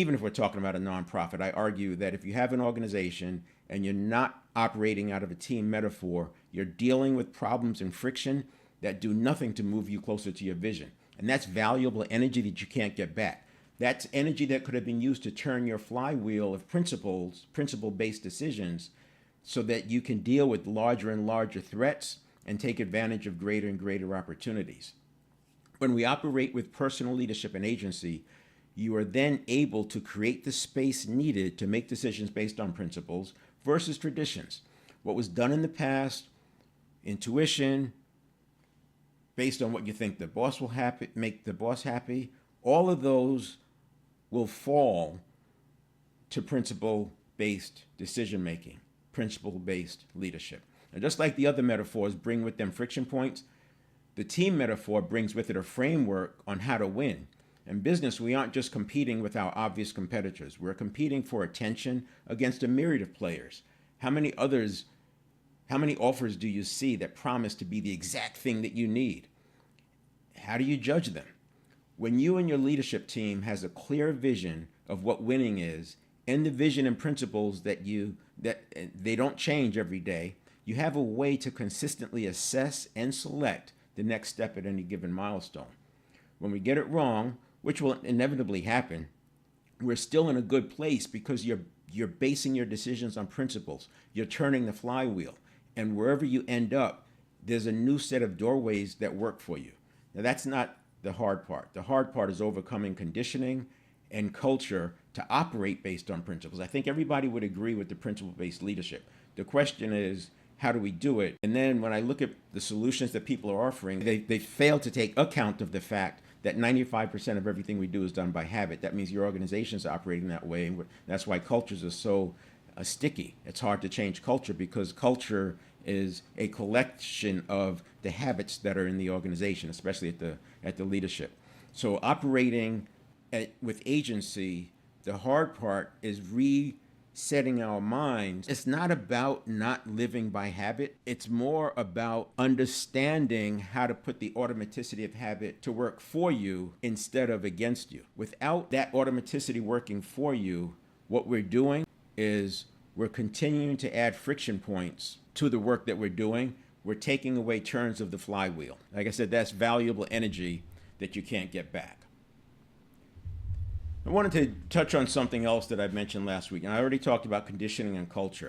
Even if we're talking about a nonprofit, I argue that if you have an organization and you're not operating out of a team metaphor, you're dealing with problems and friction that do nothing to move you closer to your vision. And that's valuable energy that you can't get back. That's energy that could have been used to turn your flywheel of principle-based decisions, so that you can deal with larger and larger threats and take advantage of greater and greater opportunities. When we operate with personal leadership and agency, you are then able to create the space needed to make decisions based on principles versus traditions. What was done in the past, intuition, based on what you think the boss will make the boss happy, all of those will fall to principle-based decision-making, principle-based leadership. And just like the other metaphors bring with them friction points, the team metaphor brings with it a framework on how to win. In business, we aren't just competing with our obvious competitors. We're competing for attention against a myriad of players. How many offers do you see that promise to be the exact thing that you need? How do you judge them? When you and your leadership team has a clear vision of what winning is, and the vision and principles that they don't change every day, you have a way to consistently assess and select the next step at any given milestone. When we get it wrong, which will inevitably happen, we're still in a good place because you're basing your decisions on principles. You're turning the flywheel. And wherever you end up, there's a new set of doorways that work for you. Now, that's not the hard part. The hard part is overcoming conditioning and culture to operate based on principles. I think everybody would agree with the principle-based leadership. The question is, how do we do it? And then when I look at the solutions that people are offering, they fail to take account of the fact that 95% of everything we do is done by habit. That means your organization's operating that way. And that's why cultures are so sticky. It's hard to change culture because culture is a collection of the habits that are in the organization, especially at the leadership. So operating with agency, the hard part is resetting our minds. It's not about not living by habit. It's more about understanding how to put the automaticity of habit to work for you instead of against you. Without that automaticity working for you, what we're doing is we're continuing to add friction points to the work that we're doing. We're taking away turns of the flywheel. Like I said, that's valuable energy that you can't get back. I wanted to touch on something else that I mentioned last week, and I already talked about conditioning and culture.